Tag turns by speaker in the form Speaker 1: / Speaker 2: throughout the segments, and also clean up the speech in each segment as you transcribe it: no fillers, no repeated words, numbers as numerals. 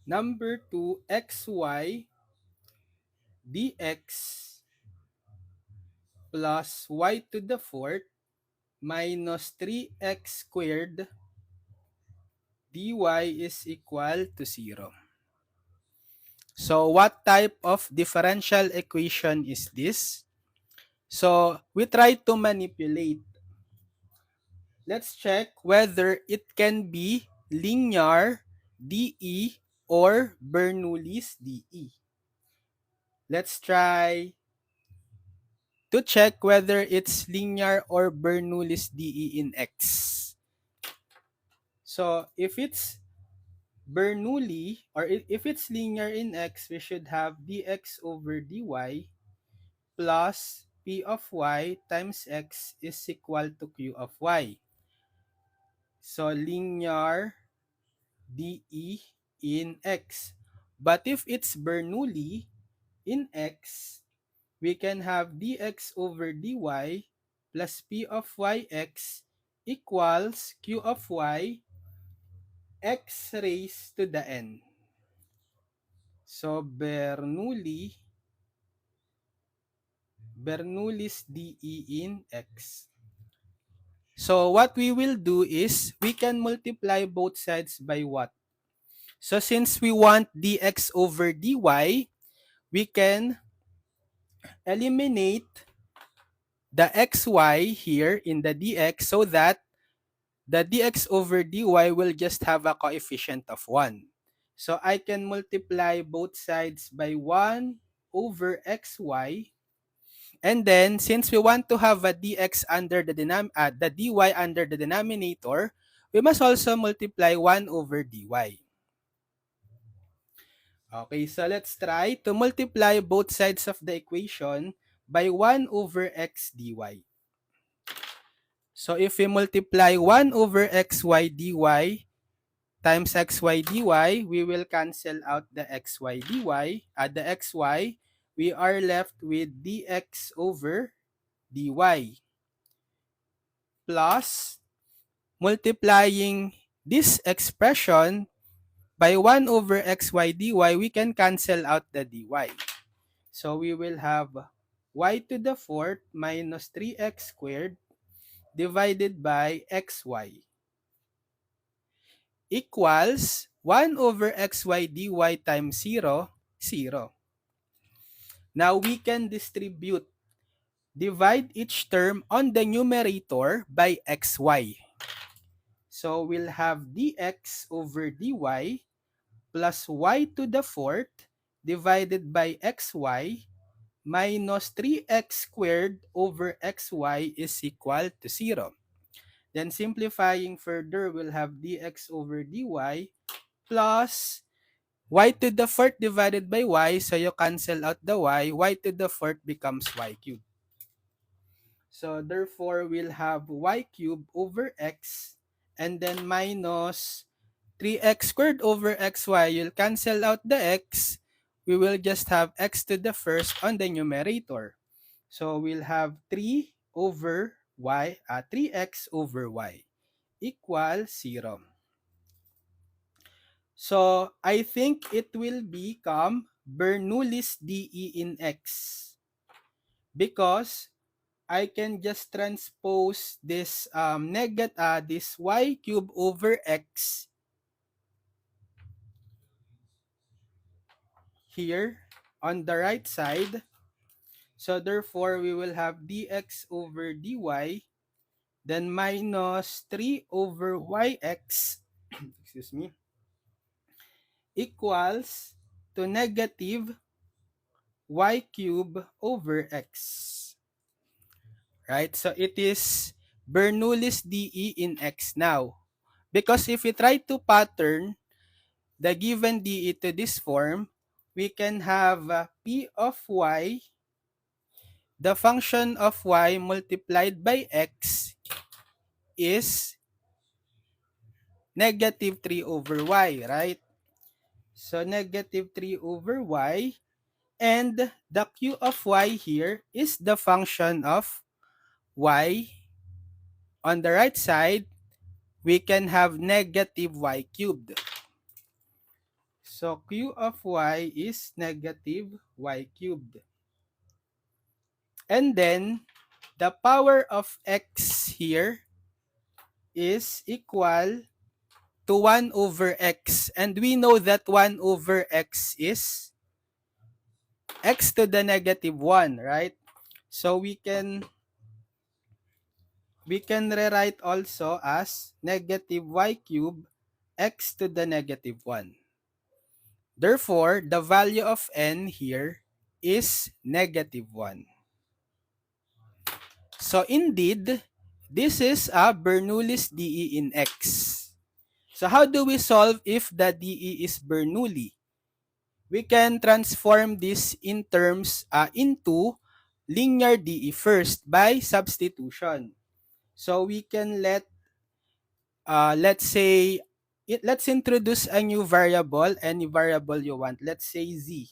Speaker 1: Number 2, xy dx plus y to the fourth minus 3x squared dy is equal to 0. So what type of differential equation is this? So we try to manipulate. Let's check whether it can be linear dE or Bernoulli's dE. Let's try to check whether it's linear or Bernoulli's dE in x. So if it's Bernoulli, or if it's linear in x, we should have dx over dy plus p of y times x is equal to q of y. So linear dE in x. But if it's Bernoulli in x, we can have dx over dy plus p of yx equals q of y x raised to the n. So Bernoulli's dE in x. So what we will do is we can multiply both sides by what? So since we want dx over dy, we can eliminate the xy here in the dx so that the dx over dy will just have a coefficient of 1. So I can multiply both sides by 1 over xy. And then, since we want to have a dx under the dy under the denominator, we must also multiply 1 over dy. Okay, so let's try to multiply both sides of the equation by 1 over x dy. So if we multiply 1 over xy dy times xy dy, we will cancel out the xy dy, the xy. We are left with dx over dy plus multiplying this expression by 1 over xy dy, we can cancel out the dy. So we will have y to the fourth minus 3x squared divided by xy equals 1 over xy dy times 0, 0. Now we can divide each term on the numerator by xy. So we'll have dx over dy plus y to the fourth divided by xy minus 3x squared over xy is equal to 0. Then simplifying further, we'll have dx over dy plus y to the fourth divided by y. So you cancel out the y to the fourth becomes y cubed. So therefore, we'll have y cubed over x and then minus 3x squared over xy. You'll cancel out the x. We will just have x to the first on the numerator. So we'll have 3 over y, 3x over y equals 0. So I think it will become Bernoulli's dE in x because I can just transpose this this y cube over x here on the right side. So therefore, we will have dx over dy, then minus 3 over yx, excuse me, equals to negative y cube over x. Right? So it is Bernoulli's dE in x now. Because if we try to pattern the given dE to this form, we can have p of y, the function of y multiplied by x is negative 3 over y, right? So negative 3 over y, and the q of y here is the function of y. On the right side, we can have negative y cubed. So q of y is negative y cubed. And then the power of x here is equal to 1 over x. And we know that 1 over x is x to the negative 1, right? So we can rewrite also as negative y cubed x to the negative 1. Therefore, the value of n here is negative 1. So indeed, this is a Bernoulli's DE in X. So how do we solve if the DE is Bernoulli? We can transform this in terms into linear DE first by substitution. So we can let's say let's introduce a new variable, any variable you want. Let's say z.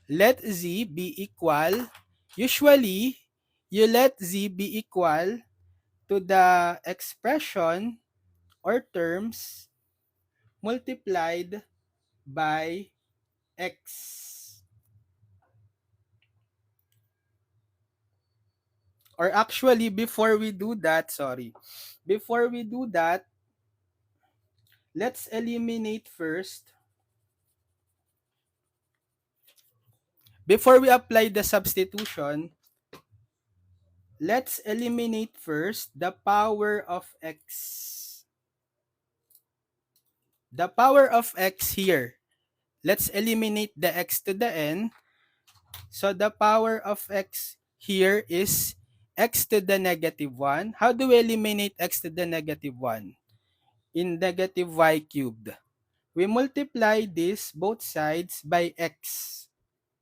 Speaker 1: Let z be equal. Usually, you let z be equal to the expression or terms multiplied by x. Or actually, before we do that, let's eliminate first. Before we apply the substitution, let's eliminate first the power of x. The power of x here. Let's eliminate the x to the n. So the power of x here is x to the negative 1. How do we eliminate x to the negative 1? In negative y cubed. We multiply this both sides by x.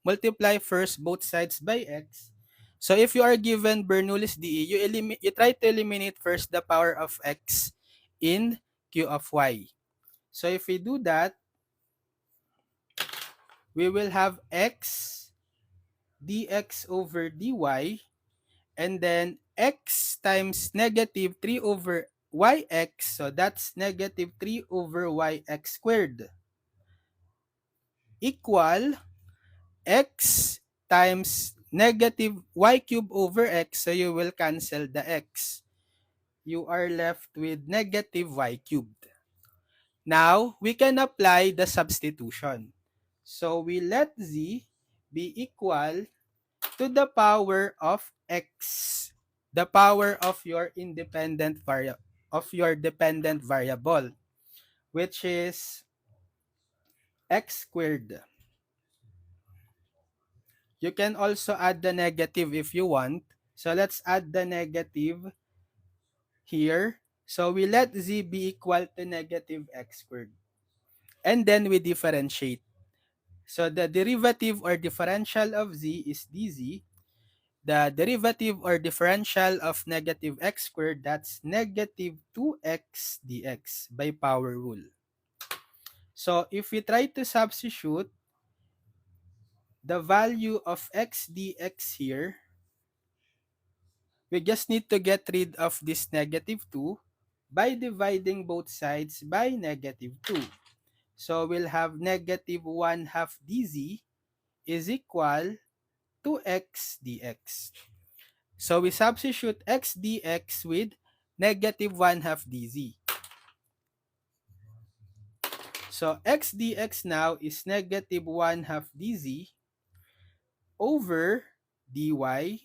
Speaker 1: Multiply first both sides by x. So if you are given Bernoulli's DE, you try to eliminate first the power of x in q of y. So if we do that, we will have x dx over dy, and then x times negative 3 over yx, so that's negative 3 over yx squared, equal x times negative y cubed over x, so you will cancel the x. You are left with negative y cubed. Now, we can apply the substitution. So we let z be equal to the power of x, the power of your dependent variable, which is x squared. You can also add the negative if you want. So let's add the negative here. So we let z be equal to negative x squared. And then we differentiate. So the derivative or differential of z is dz. The derivative or differential of negative x squared, that's negative 2x dx by power rule. So if we try to substitute the value of x dx here, we just need to get rid of this negative 2 by dividing both sides by negative 2. So we'll have negative 1 half dz is equal to x dx. So we substitute x dx with negative 1 half dz. So x dx now is negative 1 half dz over dy.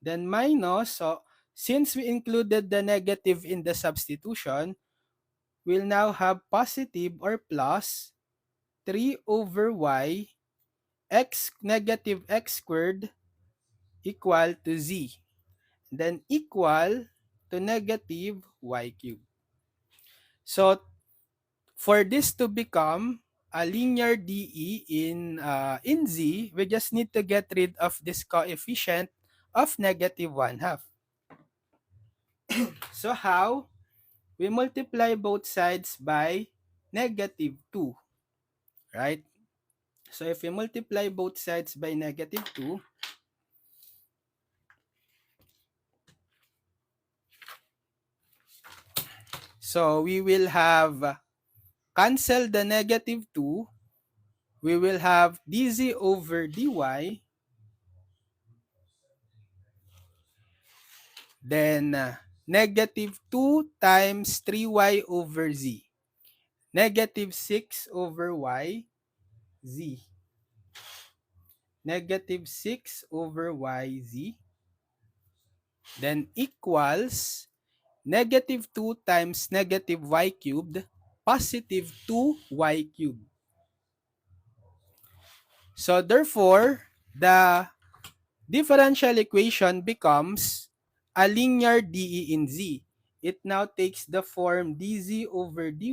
Speaker 1: Then minus, so since we included the negative in the substitution, we'll now have positive or plus 3 over y x negative x squared equal to z. Then equal to negative y cubed. So for this to become a linear DE in Z, we just need to get rid of this coefficient of negative 1 half. So how? We multiply both sides by negative 2, right? So if we multiply both sides by negative 2, so we will have cancel the negative 2, we will have dz over dy, then negative 2 times 3y over z, negative 6 over y, z, negative 6 over y, z, then equals negative 2 times negative y cubed, positive 2y cubed. So therefore, the differential equation becomes a linear dE in z. It now takes the form dz over dy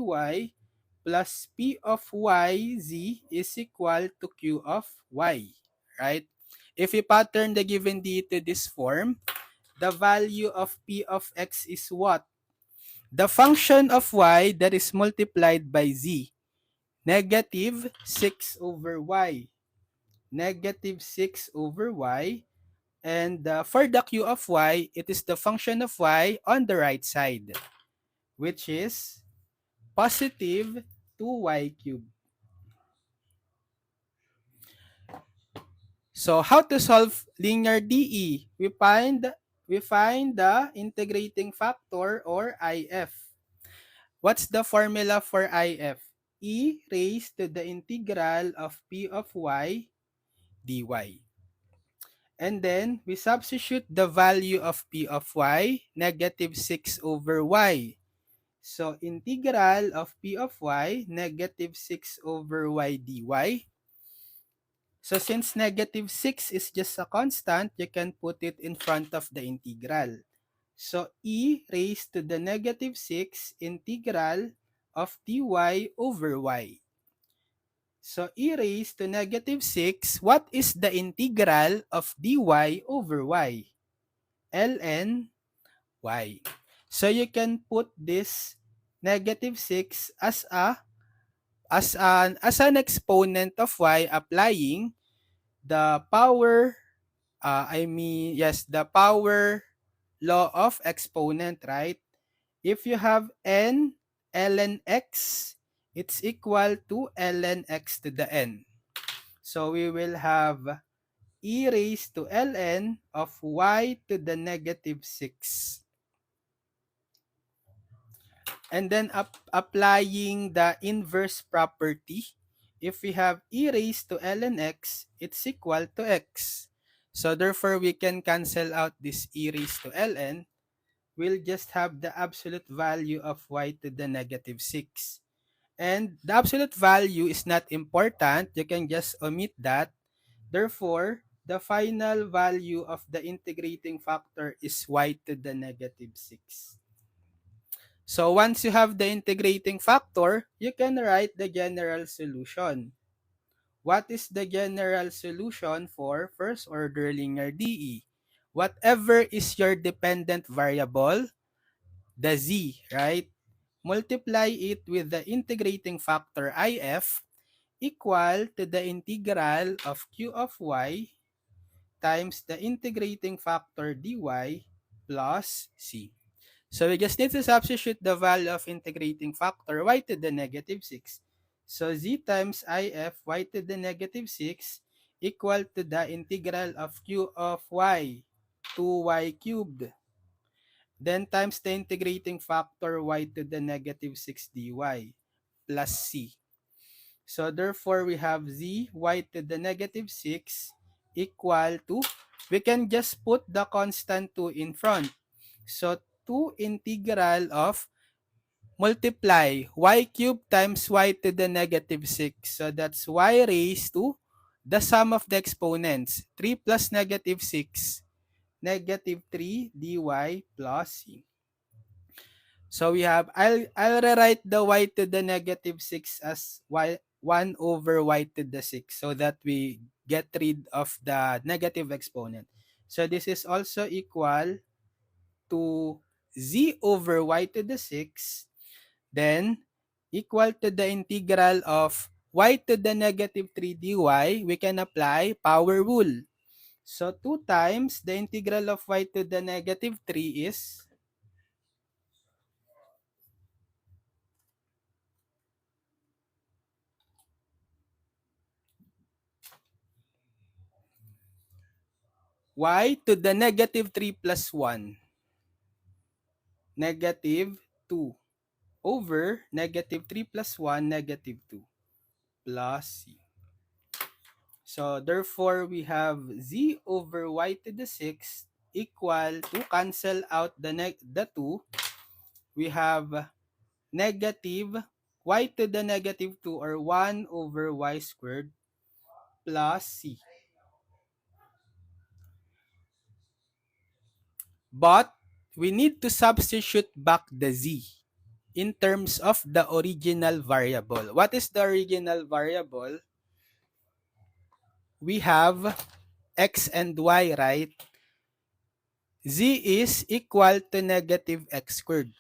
Speaker 1: plus p of y z is equal to q of y, right? If we pattern the given dE to this form, the value of p of x is what? The function of y that is multiplied by z, negative 6 over y, negative 6 over y, and for the q of y, it is the function of y on the right side, which is positive 2y cubed. So how to solve linear DE? We find the integrating factor, or IF. What's the formula for IF? E raised to the integral of p of y dy. And then we substitute the value of p of y, negative 6 over y. So integral of p of y, negative 6 over y dy. So since negative 6 is just a constant, you can put it in front of the integral. So e raised to the negative 6 integral of dy over y. So e raised to negative 6, what is the integral of dy over y? Ln y. So you can put this negative 6 as an exponent of y, applying the power the power law of exponent, right? If you have n ln x, it's equal to ln x to the n. So we will have e raised to ln of y to the negative 6. And then applying the inverse property, if we have e raised to ln x, it's equal to x. So therefore, we can cancel out this e raised to ln. We'll just have the absolute value of y to the negative 6. And the absolute value is not important. You can just omit that. Therefore, the final value of the integrating factor is y to the negative 6. So once you have the integrating factor, you can write the general solution. What is the general solution for first order linear DE? Whatever is your dependent variable, the z, right? Multiply it with the integrating factor IF, equal to the integral of q of y times the integrating factor dy plus c. So we just need to substitute the value of integrating factor y to the negative 6. So z times if y to the negative 6 equal to the integral of q of y, 2y cubed. Then times the integrating factor y to the negative 6 dy plus c. So therefore, we have z y to the negative 6 equal to, we can just put the constant 2 in front. So 2 integral of multiply y cubed times y to the negative 6. So that's y raised to the sum of the exponents. 3 plus negative 6, negative 3 dy plus c. So we have, I'll rewrite the y to the negative 6 as 1 over y to the 6 so that we get rid of the negative exponent. So this is also equal to z over y to the 6, then equal to the integral of y to the negative 3 dy. We can apply power rule. So 2 times the integral of y to the negative 3 is y to the negative 3 plus 1, negative 2, over negative 3 plus 1, negative 2, plus c. So therefore, we have z over y to the 6 equal to, cancel out the 2, we have negative y to the negative 2, or 1 over y squared, plus c. But we need to substitute back the z in terms of the original variable. What is the original variable? We have x and y, right? Z is equal to negative x squared.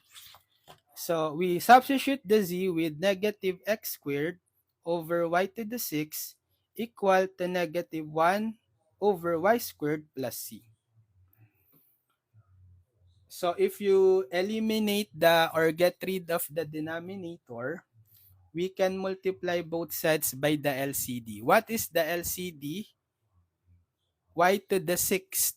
Speaker 1: So we substitute the z with negative x squared over y to the 6 equal to negative 1 over y squared plus c. So if you eliminate or get rid of the denominator, we can multiply both sides by the LCD. What is the LCD? Y to the 6th.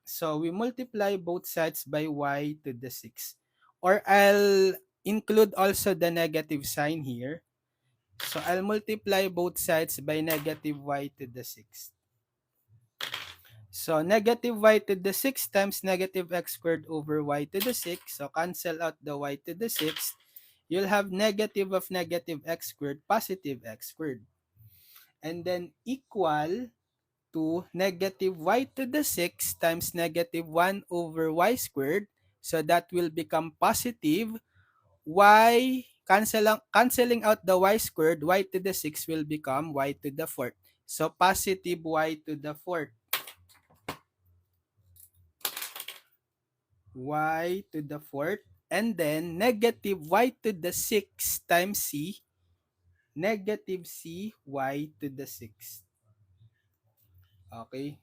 Speaker 1: So we multiply both sides by y to the 6th. Or I'll include also the negative sign here. So I'll multiply both sides by negative y to the 6th. So negative y to the 6th times negative x squared over y to the 6th. So cancel out the y to the 6th. You'll have negative of negative x squared, positive x squared. And then equal to negative y to the 6 times negative 1 over y squared. So that will become positive y, canceling out the y squared, y to the 6 will become y to the 4th. So positive y to the 4th. Y to the 4th. And then negative y to the 6 times c, negative c y to the 6th. Okay.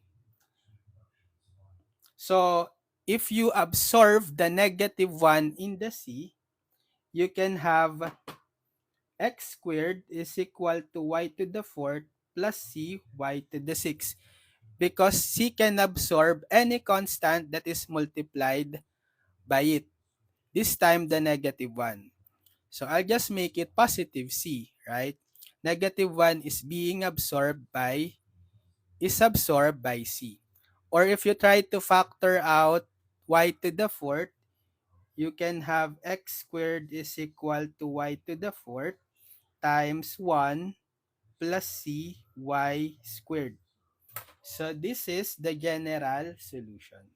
Speaker 1: So if you absorb the negative 1 in the c, you can have x squared is equal to y to the 4th plus c y to the 6th, because c can absorb any constant that is multiplied by it, this time the negative 1. So I'll just make it positive c, right? Negative 1 is absorbed by c. Or if you try to factor out y to the 4th, you can have x squared is equal to y to the 4th times 1 plus c y squared. So this is the general solution.